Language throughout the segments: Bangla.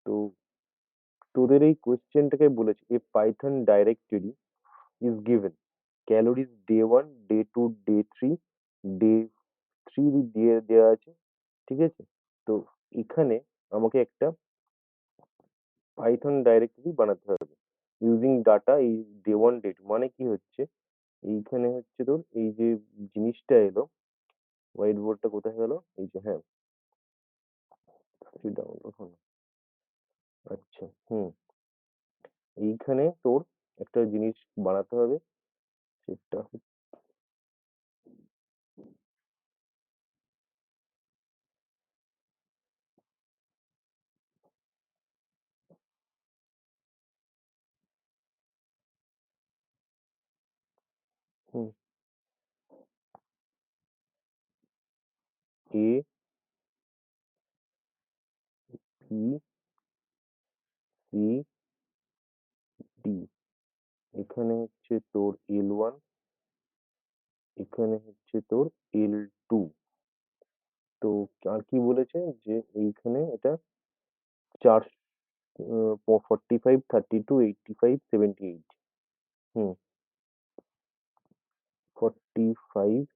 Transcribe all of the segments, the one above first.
তো তোদের এই কোয়েশ্চেনটাকে বলেছে a Python directory is given calories day one, day two, day three, day three দিয়ে দেওয়া আছে। ঠিক আছে? তো এখানে আমাকে একটা পাইথন ডাইরেক্টরি বানাতে হবে ইউজিং ডাটা এই ডে ওয়ান ডে টু। মানে কি হচ্ছে, এইখানে হচ্ছে তোর এই যে জিনিসটা এলো, হোয়াইট বোর্ডটা কোথায় গেল, এই যে, হ্যাঁ, ডাউনলোড হলো। আচ্ছা, এইখানে তোর একটা জিনিস বানাতে হবে, সেটা হুম এ বি সি ডি। এখানে হচ্ছে তোর এল ওয়ান, এখানে হচ্ছে তোর এল টু। তো আর কি বলেছে যে এইখানে এটা চার 45, 32, 85, 78। হুম 45,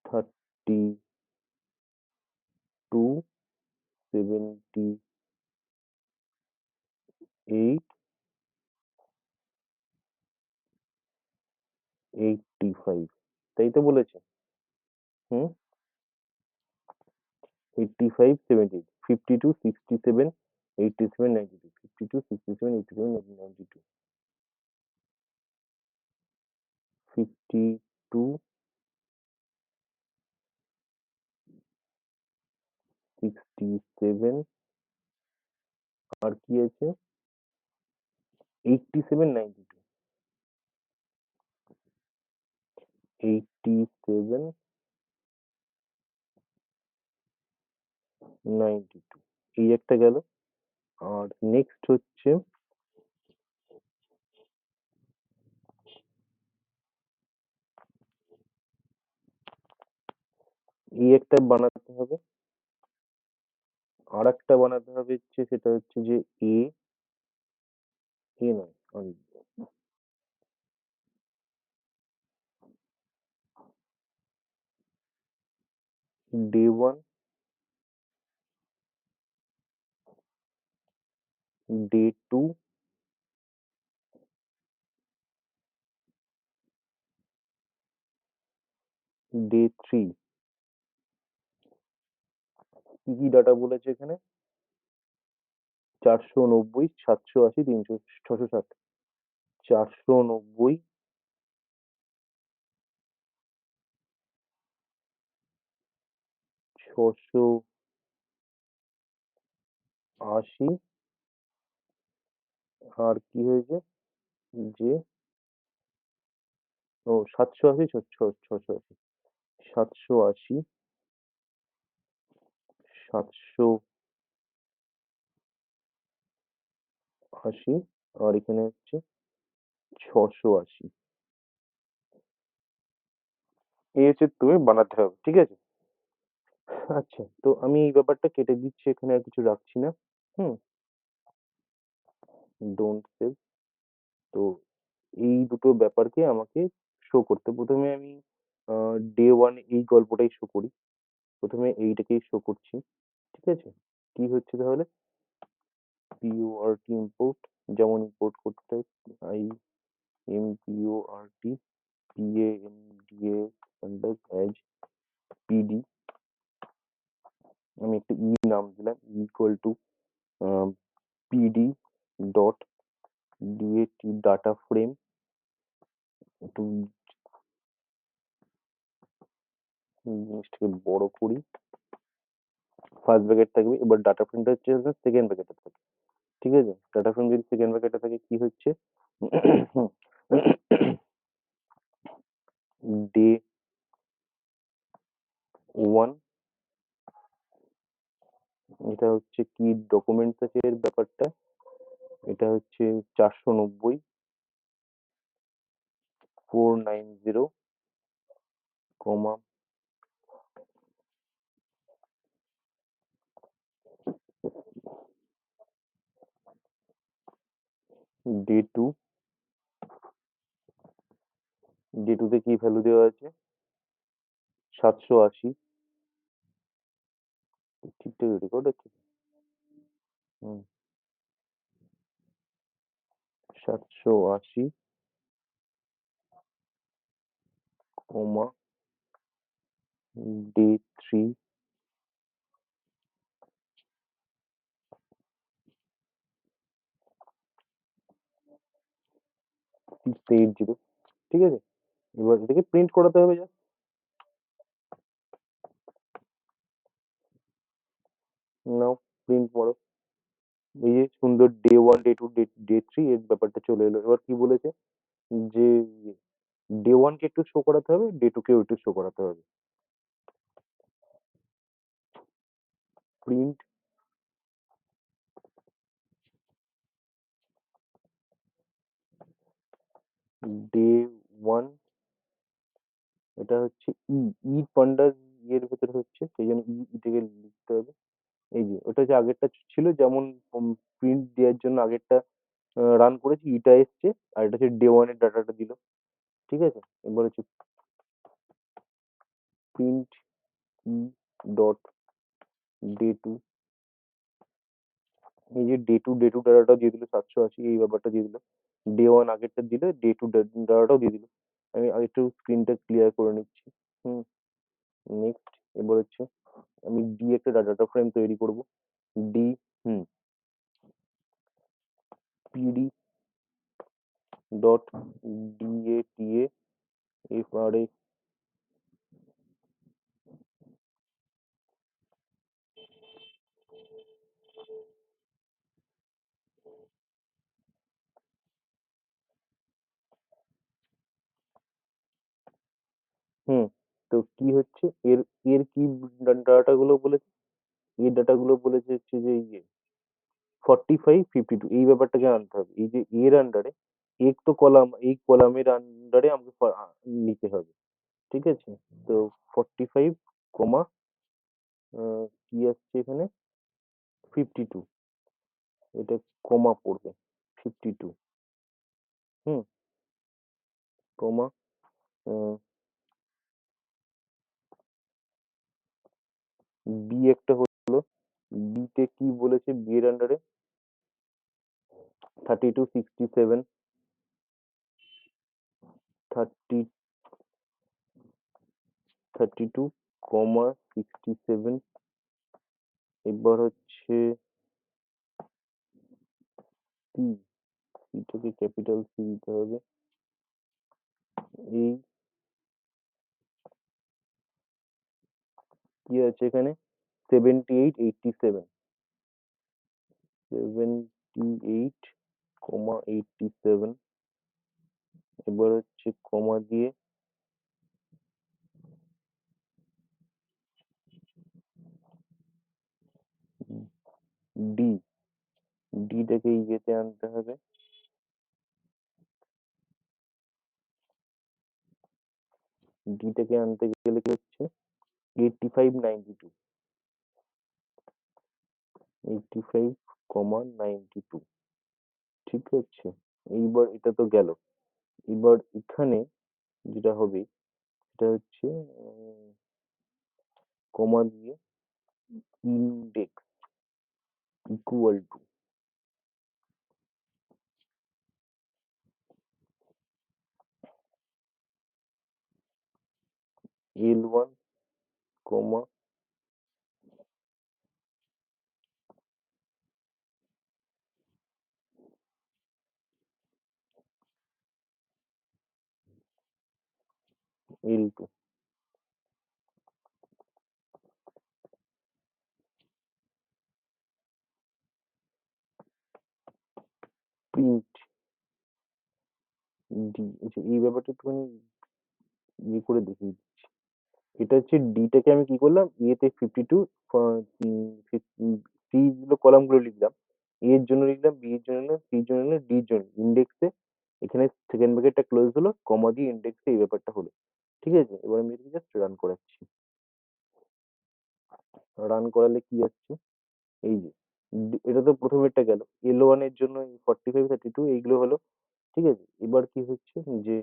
32, 78, 85, তাই তো বলেছে? হুম 85, 78, 52, 67, 87, 92, 52, 67, 87, 92, 52, 67, আর কি আছে, 87, 92, 87, 92, এই একটা গেল। আর নেক্সট হচ্ছে এই একটা বানাতে হবে, আর একটা বানাতে হবে হচ্ছে, সেটা হচ্ছে যে এ, এ নয়, day one, day two, day three. কি কি ডাটা বলেছে এখানে? 490, 780, 300, 660। 490, 680, আর কি হয়েছে যে, ও 780, 680, 780, 780, আর এখানে হচ্ছে 680। এই হচ্ছে তুমি বানাতে হবে, ঠিক আছে? আচ্ছা, তো আমি এই ব্যাপারটা কেটে দিচ্ছি, এখানে আর কিছু রাখছি না। হুম ডোন্ট সেভ। তো এই দুটো ব্যাপারকে আমাকে শো করতে, প্রথমে আমি ডে ওয়ান এই গল্পটাই শো করি, প্রথমে এইটাকেই শো করছি। ঠিক আছে? কি হচ্ছে তাহলে, পিওআরটি ইম্পোর্ট, যেমন ইম্পোর্ট করতে হয়, আই এম পিওআরটি পিএনডিএ অ্যাজ পিডি, আমি একটা নাম দিলাম, equal to PD dot DAT data frame. একটু জিনিসটাকে বড় করি, ফার্স্ট ব্র্যাকেট থাকবে, এবার ডাটা ফ্রেমটা হচ্ছে সেকেন্ড ব্র্যাকেটে থাকবে। ঠিক আছে? ডাটা ফ্রেম যদি সেকেন্ড ব্র্যাকেটে থাকে কি হচ্ছে, ডে ওয়ান, এটা হচ্ছে কি ডকুমেন্টস আছে এর ব্যাপারটা, এটা হচ্ছে 490, 490, কমা ডে 2, ডে 2 তে কি ভ্যালু দেওয়া আছে? 780। ঠিকঠাক রেকর্ড আছে। হুম, 780, কমা ডে 3, 680। ঠিক আছে, এবার এটাকে প্রিন্ট করাতে হবে। যা, নাও প্রিন্ট করো। এই যে সুন্দর ডে 1, ডে 2, ডে 3 এর ব্যাপারটা চলে এলো। এবার কি বলেছে যে ডে 1 কে একটু শো করাতে হবে, ডে 2 কেও একটু শো করাতে হবে। প্রিন্ট ডে 1, এটা হচ্ছে ই পান্ডার ইয়ের ভেতরে হচ্ছে, সেই জন্য থেকে লিখতে হবে। এই যে ওটা যে আগেরটা ছিল, যেমন প্রিন্ট দেওয়ার জন্য আগেরটা রান করেছি, ইটা এসছে, আর এটা হচ্ছে ডে 1 এর ডাটাটা দিল। ঠিক আছে, এবার হচ্ছে প্রিন্ট ই ডট ডে 2। এই যে ডে 2 ডাটাটাও দিয়ে দিল, 780 এই ব্যাপারটা দিয়ে দিল। ডে 1 আগেরটা দিলে, ডে 2 ডাটাটাও দিয়ে দিল। আমি আগে একটু স্ক্রিনটা ক্লিয়ার করে নিচ্ছি। হুম, নেক্সট। এবার হচ্ছে আমি একটা ডাটা ফ্রেম তৈরি করব। ডি, হুম, পিডি ডট ডিএটিএ এফআরএ। হুম, তো কি হচ্ছে এর, এর কি ডাটা গুলো বলেছে? এই ডাটা গুলো বলেছে হচ্ছে যে 45, 52 এই ব্যাপারটাকে আনতে হবে। এই যে এর আন্ডারে, এক তো কলাম, এই কলামের আন্ডারে আমাকে নিতে হবে। ঠিক আছে, তো 45, কমা কি আসছে এখানে, 52, এটা কমা পড়বে 52। হুম, কমা বি একটা হলো। বি তে কি বলেছে? বি এর আন্ডারে 32, 67, 30, 32, কমা 67। এবার হচ্ছে সি, সিটাকে ক্যাপিটাল সি দিতে হবে। এই কি আছে এখানে? 78, 87, 78, কমা 87। এবার হচ্ছে কমা দিয়ে ডি, ডিটাকে ইয়েতে আনতে হবে। ডিটাকে আনতে গেলে কি হচ্ছে? 85, 92, 85, কমা 92। ঠিক আছে, এইবার এটা তো গেল। এবার এখানে যেটা হবে সেটা হচ্ছে কমা দিয়ে index equal to L1, comma L2। Print D. আচ্ছা, এই ব্যাপারটা একটুখানি ইয়ে করে দেখি। এটা হচ্ছে ডিটাকে আমি কি করলাম, এতে 52, সি গুলো কলাম গুলো লিখলাম। এ এর জন্য লিখলাম, বি এর জন্য লিখলাম, সি এর জন্য লিখলাম, ডি এর জন্য ইন্ডেক্সে। এখানে সেকেন্ড ব্র্যাকেটটা ক্লোজ হলো, কমা দিয়ে ইন্ডেক্সে এই ব্যাপারটা হলো। ঠিক আছে, এবার আমি এটাকে জাস্ট রান করাচ্ছি। রান করালে কি আসছে? এই যে এটা তো প্রথমেরটা গেল। L1 এর জন্য 45, 32 এইগুলো হলো। ঠিক আছে? এবার কি হচ্ছে যে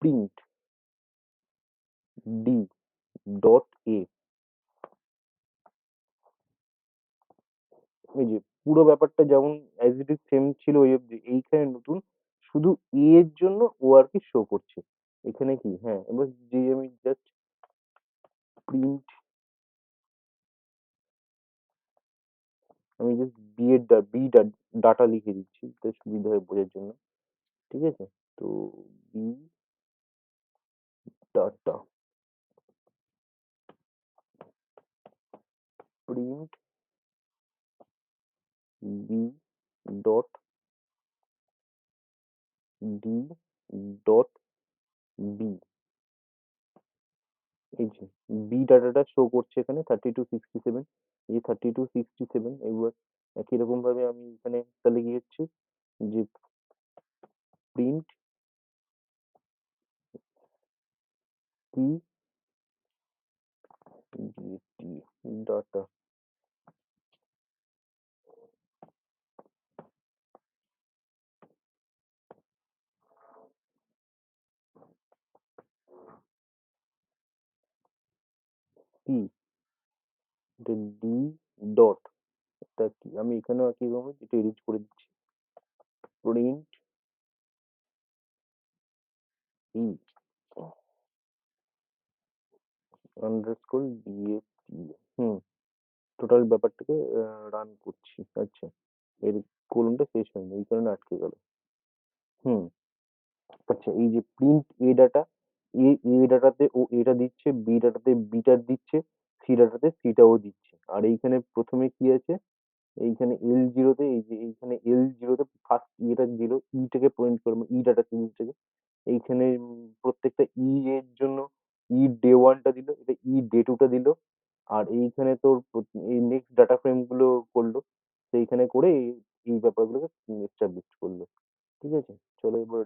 প্রিন্ট ডি ডট এ, এই যে পুরো ব্যাপারটা যেমন অ্যাজ ইট ইজ সেম ছিল ওই অব্দি, এইখানে নতুন শুধু এ এর জন্য ও আর কি শো করছে। এখানে কি, হ্যাঁ, এবার যে আমি জাস্ট প্রিন্ট, আমি জাস্ট বি এর বি ডাটা লিখে দিচ্ছি তাই সুবিধা হয় বোঝার জন্য। ঠিক আছে? তো b data print b dot d dot b, এই যে বি ডাটাটা শো করছে এখানে 3267, এই যে 3267। এবার একই রকম ভাবে আমি এখানে তাহলে কি হচ্ছে যে প্রিন্ট কি ডাটা কি ডি ডট, এটা কি আমি এখানেও একই রকম এটা এডিট করে দিচ্ছি, প্রিন্ট ই আন্ডারস্কোর ডিএসটি। হুম, টোটাল ব্যাপারটাকে রান করছি। আচ্ছা, এর কোলনটা শেষ হয়নি এই কারণে আটকে গেল। হুম, আচ্ছা, এই যে প্রিন্ট এ ডাটা, এ ডাটাতে ও এটা দিচ্ছে, বি ডাটাতে বিটা দিচ্ছে, সি ডাটাতে সিটাও দিচ্ছে। আর এইখানে প্রথমে কি আছে, এইখানে এল জিরোতে, এই যে এইখানে এল জিরোতে ফার্স্ট ইটা দিল, ইটাকে পয়েন্ট করবো, ই ডাটা জিনিসটাকে। এইখানে প্রত্যেকটা ই এর জন্য ই ডে ওয়ানটা দিল, এটা ই ডে টুটা দিল। আর এইখানে তোর এই নেক্সট ডাটা ফ্রেম গুলো করলো, সেইখানে করে এই এই ব্যাপারগুলোকে এস্টাবলিশ করলো। ঠিক আছে? চলো এবার